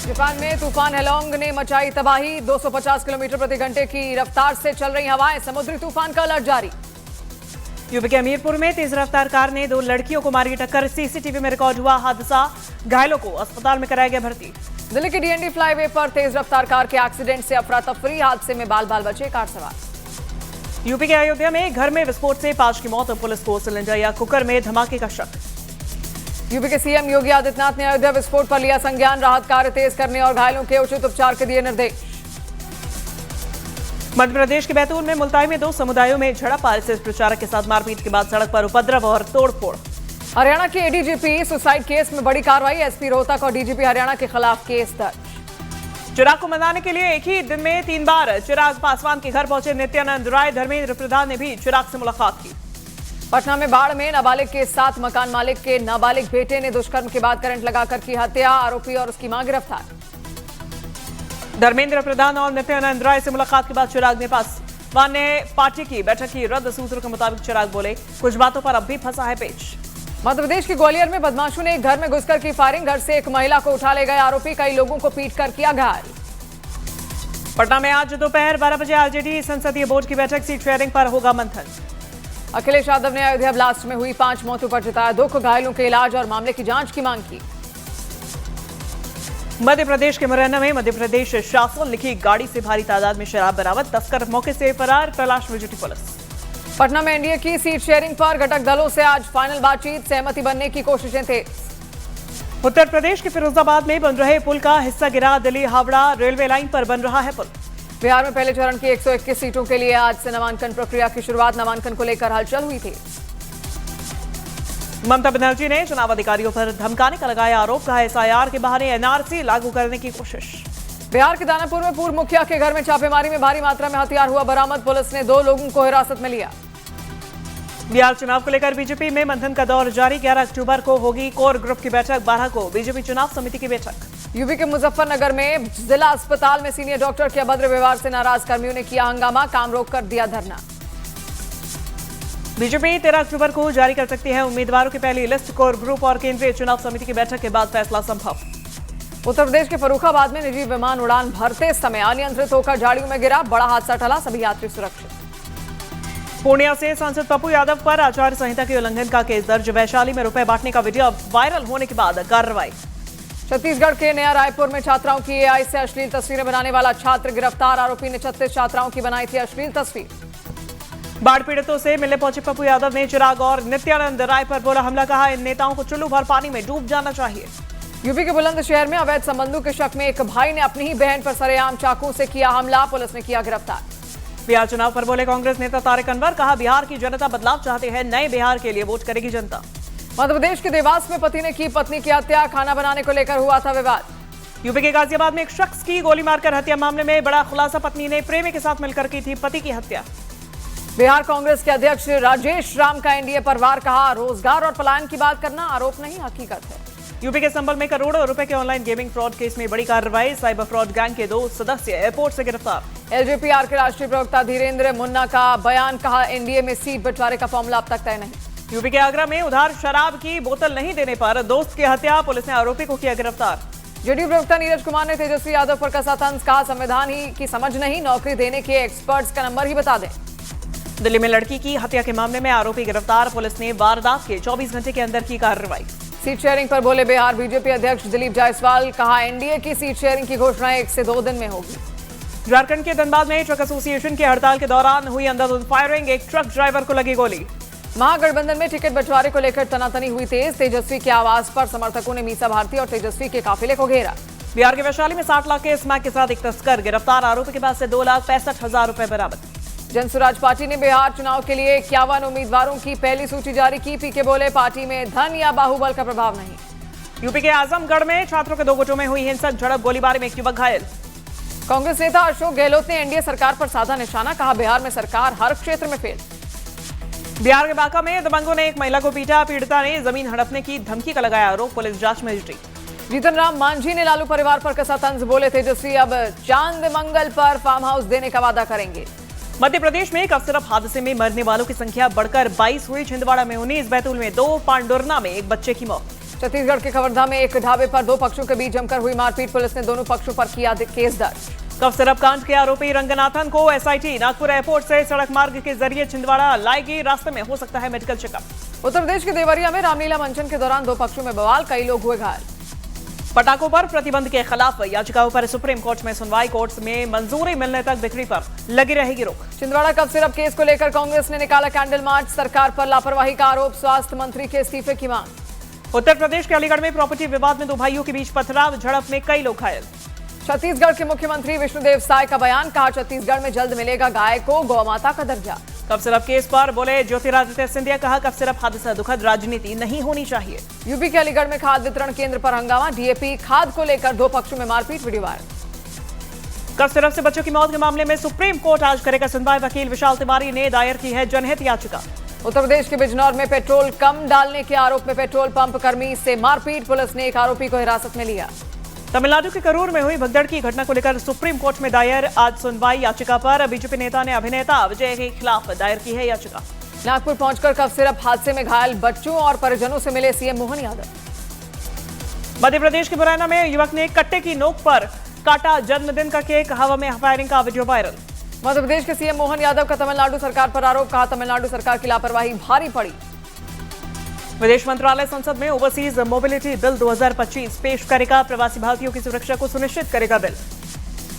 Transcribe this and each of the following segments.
Japan में तूफान हेलोंग ने मचाई तबाही। 250 किलोमीटर प्रति घंटे की रफ्तार से चल रही हवाएं। समुद्री तूफान का अलर्ट जारी। यूपी के हमीरपुर में तेज रफ्तार कार ने 2 लड़कियों को मारी टक्कर। सीसीटीवी में रिकॉर्ड हुआ हादसा। घायलों को अस्पताल में कराया गया भर्ती। दिल्ली की डीएनडी फ्लाईवे पर तेज रफ्तार कार के एक्सीडेंट से अफरा तफरी। हादसे में बाल बाल बचे कार सवार। यूपी के अयोध्या में घर में विस्फोट से 5 की मौत। पुलिस को सिलेंडर या कुकर में धमाके का शक। यूपी के सीएम योगी आदित्यनाथ ने अयोध्या विस्फोट पर लिया संज्ञान। राहत कार्य तेज करने और घायलों के उचित उपचार के दिए निर्देश। मध्य प्रदेश के बैतूल में मुल्ताई में 2 समुदायों में झड़प। आरएसएस प्रचारक के साथ मारपीट के बाद सड़क पर उपद्रव और तोड़फोड़। हरियाणा के एडीजीपी सुसाइड केस में बड़ी कार्रवाई। एसपी रोहतक और डीजीपी हरियाणा के खिलाफ केस दर्ज। चिराग को मनाने के लिए एक ही दिन में 3 बार चिराग पासवान के घर पहुंचे नित्यानंद राय। धर्मेंद्र प्रधान ने भी चिराग से मुलाकात की। पटना में बाढ़ में नाबालिग के साथ मकान मालिक के नाबालिग बेटे ने दुष्कर्म के बाद करंट लगाकर की हत्या। आरोपी और उसकी मां गिरफ्तार। धर्मेंद्र प्रधान और नित्यानंद राय से मुलाकात के बाद चिराग ने पासवान ने पार्टी की बैठक की रद्द। सूत्रों के मुताबिक चिराग बोले, कुछ बातों पर अब भी फंसा है पेच। मध्य प्रदेश के ग्वालियर में बदमाशों ने एक घर में घुसकर की फायरिंग। घर से एक महिला को उठा ले गए आरोपी। कई लोगों को पीटकर किया घायल। पटना में आज दोपहर 12 बजे आरजेडी संसदीय बोर्ड की बैठक। सीट शेयरिंग पर होगा मंथन। अखिलेश यादव ने अयोध्या ब्लास्ट में हुई 5 मौतों पर जताया दुख। घायलों के इलाज और मामले की जांच की मांग की। मध्य प्रदेश के मुरैना में मध्य प्रदेश शासन लिखी गाड़ी से भारी तादाद में शराब बरामद। तस्कर मौके से फरार। तलाश में जुटी पुलिस। पटना में एनडीए की सीट शेयरिंग पर घटक दलों से आज फाइनल बातचीत। सहमति बनने की कोशिशें तेज। उत्तर प्रदेश के फिरोजाबाद में बन रहे पुल का हिस्सा गिरा। दिल्ली हावड़ा रेलवे लाइन पर बन रहा है पुल। बिहार में पहले चरण की 121 सीटों के लिए आज से नामांकन प्रक्रिया की शुरुआत। नामांकन को लेकर हलचल हुई थी। ममता बनर्जी ने चुनाव अधिकारियों पर धमकाने का लगाया आरोप। कहा, एसआईआर के बहाने एनआरसी लागू करने की कोशिश। बिहार के दानापुर में पूर्व मुखिया के घर में छापेमारी में भारी मात्रा में हथियार हुआ बरामद। पुलिस ने 2 लोगों को हिरासत में लिया। बिहार चुनाव को लेकर बीजेपी में मंथन का दौर जारी। 11 अक्टूबर को होगी कोर ग्रुप की बैठक। 12 को बीजेपी चुनाव समिति की बैठक। यूपी के मुजफ्फरनगर में जिला अस्पताल में सीनियर डॉक्टर के अभद्र व्यवहार से नाराज कर्मियों ने किया हंगामा। काम रोककर दिया धरना। बीजेपी 13 अक्टूबर को जारी कर सकती है उम्मीदवारों की पहली लिस्ट। कोर ग्रुप और केंद्रीय चुनाव समिति की बैठक के बाद फैसला संभव। उत्तर प्रदेश के फर्रुखाबाद में निजी विमान उड़ान भरते समय अनियंत्रित होकर झाड़ियों में गिरा। बड़ा हादसा टला। सभी यात्री सुरक्षित। पूर्णिया से सांसद पप्पू यादव पर आचार संहिता के उल्लंघन का केस दर्ज। वैशाली में रुपए बांटने का वीडियो वायरल होने के बाद कार्रवाई। छत्तीसगढ़ के नया रायपुर में छात्राओं की एआई से अश्लील तस्वीरें बनाने वाला छात्र गिरफ्तार। आरोपी ने 36 छात्राओं की बनाई थी अश्लील तस्वीर। बाढ़ पीड़ितों से मिलने पहुंचे पप्पू यादव ने चिराग और नित्यानंद राय पर बोला हमला। कहा, इन नेताओं को चुल्लू भर पानी में डूब जाना चाहिए। यूपी के बुलंदशहर में अवैध संबंधों के शक में एक भाई ने अपनी ही बहन पर सरेआम चाकू से किया हमला। पुलिस ने किया गिरफ्तार। बिहार चुनाव पर बोले कांग्रेस नेता तारिक अनवर। कहा, बिहार की जनता बदलाव चाहते हैं। नए बिहार के लिए वोट करेगी जनता। मध्य प्रदेश के देवास में पति ने की पत्नी की हत्या। खाना बनाने को लेकर हुआ था विवाद। यूपी के गाजियाबाद में एक शख्स की गोली मारकर हत्या। मामले में बड़ा खुलासा। पत्नी ने प्रेमी के साथ मिलकर की थी पति की हत्या। बिहार कांग्रेस के अध्यक्ष राजेश राम का एनडीए पर वार। कहा, रोजगार और पलायन की बात करना आरोप नहीं हकीकत है। यूपी के संभल में करोड़ों रुपए के ऑनलाइन गेमिंग फ्रॉड केस में बड़ी कार्रवाई। साइबर फ्रॉड गैंग के 2 सदस्य एयरपोर्ट से गिरफ्तार। एलजेपीआर के राष्ट्रीय प्रवक्ता धीरेन्द्र मुन्ना का बयान। कहा, एनडीए में सीट बंटवारे का फॉर्मूला अब तक तय नहीं। यूपी के आगरा में उधार शराब की बोतल नहीं देने पर दोस्त की हत्या। पुलिस ने आरोपी को किया गिरफ्तार। जेडीयू प्रवक्ता नीरज कुमार ने तेजस्वी यादव पर कसा तंज। कहा, संविधान ही की समझ नहीं, नौकरी देने के एक्सपर्ट्स का नंबर ही बता दें। दिल्ली में लड़की की हत्या के मामले में आरोपी गिरफ्तार। पुलिस ने वारदात के 24 घंटे के अंदर की कार्रवाई। सीट शेयरिंग पर बोले बिहार बीजेपी अध्यक्ष दिलीप जायसवाल। कहा, एनडीए की सीट शेयरिंग की घोषणा 1 से 2 दिन में होगी। झारखंड के धनबाद में ट्रक एसोसिएशन की हड़ताल के दौरान हुई अंधाधुंध फायरिंग। एक ट्रक ड्राइवर को लगी गोली। महागठबंधन में टिकट बंटवारे को लेकर तनातनी हुई तेज। तेजस्वी के आवास पर समर्थकों ने मीसा भारती और तेजस्वी के काफिले को घेरा। बिहार के वैशाली में 60 लाख के स्मैक के साथ एक तस्कर गिरफ्तार। आरोपी के पास से 2,65,000 रुपए बरामद। जनसुराज पार्टी ने बिहार चुनाव के लिए 51 उम्मीदवारों की पहली सूची जारी की। पीके बोले, पार्टी में धन या बाहुबल का प्रभाव नहीं। यूपी के आजमगढ़ में छात्रों के 2 गुटों में हुई हिंसक झड़प। गोलीबारी में एक युवक घायल। कांग्रेस नेता अशोक गहलोत ने एनडीए सरकार पर साधा निशाना। कहा, बिहार में सरकार हर क्षेत्र में फेल। बिहार के बांका में दबंगों ने एक महिला को पीटा। पीड़िता ने जमीन हड़पने की धमकी का लगाया आरोप। पुलिस जांच में जुटी। जीतन राम मांझी ने लालू परिवार पर कसा तंज। बोले, तेजस्वी अब चांद मंगल पर फार्म हाउस देने का वादा करेंगे। मध्य प्रदेश में कफ सिरप हादसे में मरने वालों की संख्या बढ़कर 22 हुई। छिंदवाड़ा में 19, बैतूल में 2, पांडुरना में एक बच्चे की मौत। छत्तीसगढ़ के कवर्धा में एक ढाबे पर दो पक्षों के बीच जमकर हुई मारपीट, पुलिस ने दोनों पक्षों पर किया केस दर्ज। कफ सिरप कांड के आरोपी रंगनाथन को एसआईटी नागपुर एयरपोर्ट से सड़क मार्ग के जरिए छिंदवाड़ा लाएगी, रास्ते में हो सकता है मेडिकल चेकअप। उत्तर प्रदेश के देवरिया में रामलीला मंचन के दौरान दो पक्षों में बवाल, कई लोग हुए घायल। पटाखों पर प्रतिबंध के खिलाफ याचिकाओं पर सुप्रीम कोर्ट में सुनवाई, कोर्ट में मंजूरी मिलने तक बिक्री पर लगी रहेगी रोक। छिंदवाड़ा कफ सिरप केस को लेकर कांग्रेस ने निकाला कैंडल मार्च, सरकार पर लापरवाही का आरोप, स्वास्थ्य मंत्री के इस्तीफे की मांग। उत्तर प्रदेश के अलीगढ़ में प्रॉपर्टी विवाद में दो भाइयों के बीच पथराव, झड़प में कई लोग घायल। छत्तीसगढ़ के मुख्यमंत्री विष्णुदेव साय का बयान, कहा छत्तीसगढ़ में जल्द मिलेगा गाय को गौ माता का दर्जा। कफ सिरप केस पर बोले ज्योतिरादित्य सिंधिया, कहा कफ सिरप हादसा दुखद, राजनीति नहीं होनी चाहिए। यूपी के अलीगढ़ में खाद वितरण केंद्र पर हंगामा, डीएपी खाद को लेकर दो पक्षों में मारपीट, वीडियो वायरल। कफ सिरप से बच्चों की मौत के मामले में सुप्रीम कोर्ट आज करेगा सुनवाई, वकील विशाल तिवारी ने दायर की है जनहित याचिका। उत्तर प्रदेश के बिजनौर में पेट्रोल कम डालने के आरोप में पेट्रोल पंप कर्मी से मारपीट, पुलिस ने एक आरोपी को हिरासत में लिया। तमिलनाडु के करूर में हुई भगदड़ की घटना को लेकर सुप्रीम कोर्ट में दायर आज सुनवाई, याचिका पर बीजेपी नेता ने अभिनेता विजय के खिलाफ दायर की है याचिका। नागपुर पहुंचकर कफ सिरप हादसे में घायल बच्चों और परिजनों से मिले सीएम मोहन यादव। मध्य प्रदेश के मुरैना में युवक ने कट्टे की नोक पर काटा जन्मदिन का केक, हवा में फायरिंग का वीडियो वायरल। मध्य प्रदेश के सीएम मोहन यादव का तमिलनाडु सरकार पर आरोप, कहा तमिलनाडु सरकार की लापरवाही भारी पड़ी। विदेश मंत्रालय संसद में ओवरसीज मोबिलिटी बिल 2025 पेश करेगा, प्रवासी भारतीयों की सुरक्षा को सुनिश्चित करेगा बिल।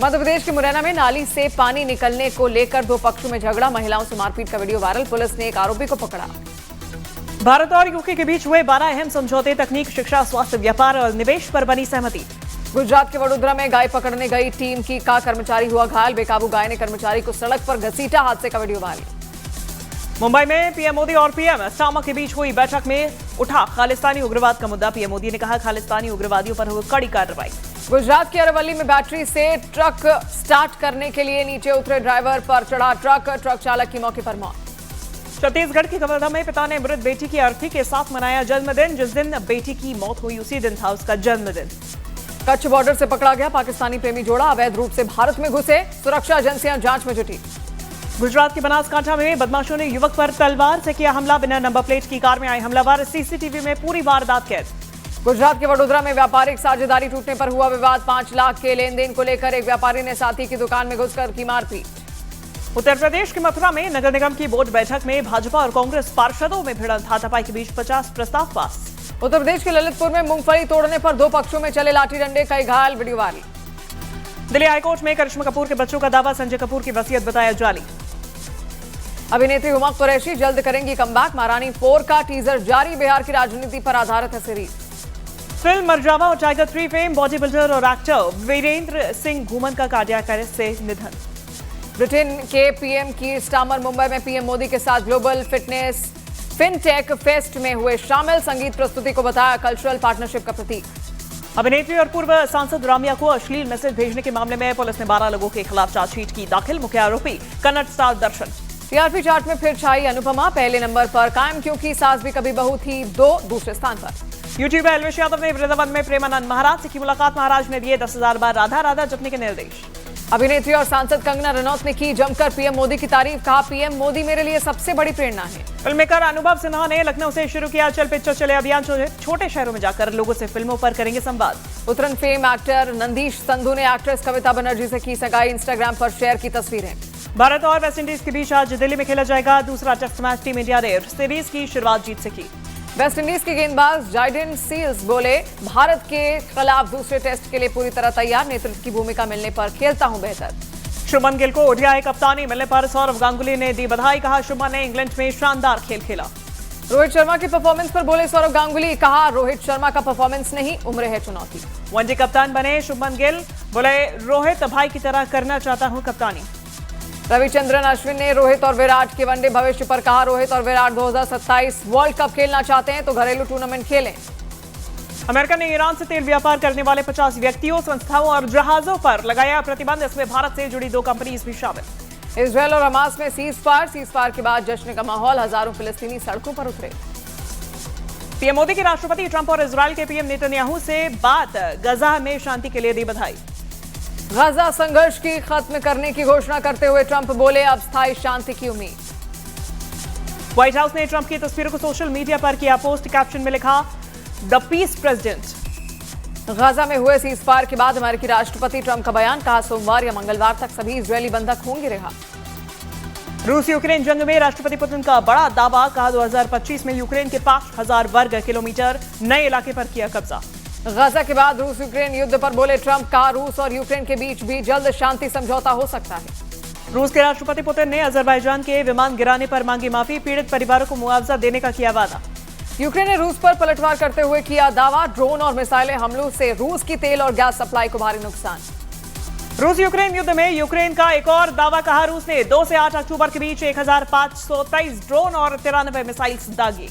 मध्य प्रदेश के मुरैना में नाली से पानी निकलने को लेकर दो पक्षों में झगड़ा, महिलाओं से मारपीट का वीडियो वायरल, पुलिस ने एक आरोपी को पकड़ा। भारत और यूके के बीच हुए 12 अहम समझौते, तकनीक, शिक्षा, स्वास्थ्य, व्यापार और निवेश पर बनी सहमति। गुजरात के वडोदरा में गाय पकड़ने गई टीम की का कर्मचारी हुआ घायल, बेकाबू गाय ने कर्मचारी को सड़क पर घसीटा, हादसे का वीडियो वायरल। मुंबई में पीएम मोदी और पीएम स्टामा के बीच हुई बैठक में उठा खालिस्तानी उग्रवाद का मुद्दा, पीएम मोदी ने कहा खालिस्तानी उग्रवादियों पर हुई कड़ी कार्रवाई। गुजरात के अरवली में बैटरी से ट्रक स्टार्ट करने के लिए नीचे उतरे ड्राइवर पर चढ़ा ट्रक चालक की मौके पर मौत। छत्तीसगढ़ के कवर्धा में पिता ने मृत बेटी की अर्थी के साथ मनाया जन्मदिन, जिस दिन बेटी की मौत हुई उसी दिन था उसका जन्मदिन। कच्छ बॉर्डर से पकड़ा गया पाकिस्तानी प्रेमी जोड़ा, अवैध रूप से भारत में घुसे, सुरक्षा एजेंसियां जांच में जुटी। गुजरात के बनासकांठा में बदमाशों ने युवक पर तलवार से किया हमला, बिना नंबर प्लेट की कार में आए हमलावर, सीसीटीवी में पूरी वारदात कैद। गुजरात के वडोदरा में व्यापारिक साझेदारी टूटने पर हुआ विवाद, 5 लाख के लेन देन को लेकर एक व्यापारी ने साथी की दुकान में घुसकर की मारपीट। उत्तर प्रदेश के मथुरा में नगर निगम की बोर्ड बैठक में भाजपा और कांग्रेस पार्षदों में भिड़ंत, हाथापाई के बीच 50 प्रस्ताव पास। उत्तर प्रदेश के ललितपुर में मूंगफली तोड़ने पर दो पक्षों में चले लाठी डंडे, कई घायल, वीडियो वायरल। दिल्ली हाईकोर्ट में करिश्मा कपूर के बच्चों का दावा, संजय कपूर की वसीयत बताया जाली। अभिनेत्री हुमा कुरैशी जल्द करेंगी कमबैक, महारानी 4 का टीजर जारी, बिहार की राजनीति पर आधारित है सीरीज। फिल्म मरजावा और टाइगर 3 फेम बॉडी बिल्डर और एक्टर वीरेंद्र सिंह घूमन का कार्डियक अरेस्ट से निधन। ब्रिटेन के पीएम की स्टामर मुंबई में पीएम मोदी के साथ ग्लोबल फिटनेस फिनटेक फेस्ट में हुए शामिल, संगीत प्रस्तुति को बताया कल्चरल पार्टनरशिप का प्रतीक। अभिनेत्री और पूर्व सांसद रामिया को अश्लील मैसेज भेजने के मामले में पुलिस ने 12 लोगों के खिलाफ चार्जशीट की दाखिल, मुख्य आरोपी कन्नड़ स्टार दर्शन। टीआरपी चार्ट में फिर छाई अनुपमा, पहले नंबर पर कायम, क्योंकि सास भी कभी बहू थी 2 दूसरे स्थान पर। यूट्यूबर एल्वेश यादव ने वृंदावन में प्रेमानंद महाराज से की मुलाकात, महाराज ने दिए 10,000 बार राधा राधा जपने के निर्देश। अभिनेत्री और सांसद कंगना रनौत ने की जमकर पीएम मोदी की तारीफ, कहा पीएम मोदी मेरे लिए सबसे बड़ी प्रेरणा है। फिल्म मेकर अनुभव सिन्हा ने लखनऊ से शुरू किया चल पिक्चर चले अभियान, छोटे शहरों में जाकर लोगों से फिल्मों पर करेंगे संवाद। उत्तराखंड फेम एक्टर नंदीश संधू ने एक्ट्रेस कविता बनर्जी से की सगाई, इंस्टाग्राम पर शेयर की तस्वीरें। भारत और वेस्टइंडीज के बीच आज दिल्ली में खेला जाएगा दूसरा टेस्ट मैच, टीम इंडिया ने सीरीज की शुरुआत जीत से की। वेस्टइंडीज के गेंदबाज जाइडेन सील्स बोले, भारत के खिलाफ दूसरे टेस्ट के लिए पूरी तरह तैयार, नेतृत्व की भूमिका मिलने पर खेलता हूं बेहतर। शुभमन गिल को ओडीआई कप्तानी मिलने पर सौरव गांगुली ने दी बधाई, कहा शुभमन ने इंग्लैंड में शानदार खेल खेला। रोहित शर्मा की परफॉर्मेंस पर बोले सौरव गांगुली, कहा रोहित शर्मा का परफॉर्मेंस नहीं, उम्र है चुनौती। वनडे कप्तान बने शुभमन गिल, बोले रोहित भाई की तरह करना चाहता हूं कप्तानी। रविचंद्रन अश्विन ने रोहित और विराट के वनडे भविष्य पर कहा, रोहित और विराट 2027 वर्ल्ड कप खेलना चाहते हैं तो घरेलू टूर्नामेंट खेलें। अमेरिका ने ईरान से तेल व्यापार करने वाले 50 व्यक्तियों, संस्थाओं और जहाजों पर लगाया प्रतिबंध, इसमें भारत से जुड़ी 2 कंपनीज भी शामिल। इजरायल और हमास में सीज फायर के बाद जश्न का माहौल, हजारों फिलिस्तीनी सड़कों पर उतरे। पीएम मोदी की राष्ट्रपति ट्रंप और इजरायल के पीएम नेतन्याहू से बात, गजा में शांति के लिए दी बधाई। गजा संघर्ष की खत्म करने की घोषणा करते हुए ट्रंप बोले, अब स्थायी शांति की उम्मीद। व्हाइट हाउस ने ट्रंप की तस्वीरों को सोशल मीडिया पर किया पोस्ट, कैप्शन में लिखा, द पीस प्रेसिडेंट। गाजा में हुए सीजफायर के बाद अमेरिकी राष्ट्रपति ट्रंप का बयान, कहा सोमवार या मंगलवार तक सभी इजरायली बंधक होंगे रिहा। रूस यूक्रेन जंग में राष्ट्रपति पुतिन का बड़ा दावा, कहा 2025 में यूक्रेन के 5000 वर्ग किलोमीटर नए इलाके पर किया कब्जा। गाजा के बाद रूस यूक्रेन युद्ध पर बोले ट्रंप, कहा रूस और यूक्रेन के बीच भी जल्द शांति समझौता हो सकता है। रूस के राष्ट्रपति पुतिन ने अजरबैजान के विमान गिराने पर मांगी माफी, पीड़ित परिवारों को मुआवजा देने का किया वादा। यूक्रेन ने रूस पर पलटवार करते हुए किया दावा, ड्रोन और मिसाइलें हमलों से रूस की तेल और गैस सप्लाई को भारी नुकसान। रूस यूक्रेन युद्ध में यूक्रेन का एक और दावा, कहा रूस ने 2 से 8 अक्टूबर के बीच 1523 ड्रोन और 93 मिसाइल्स दागी।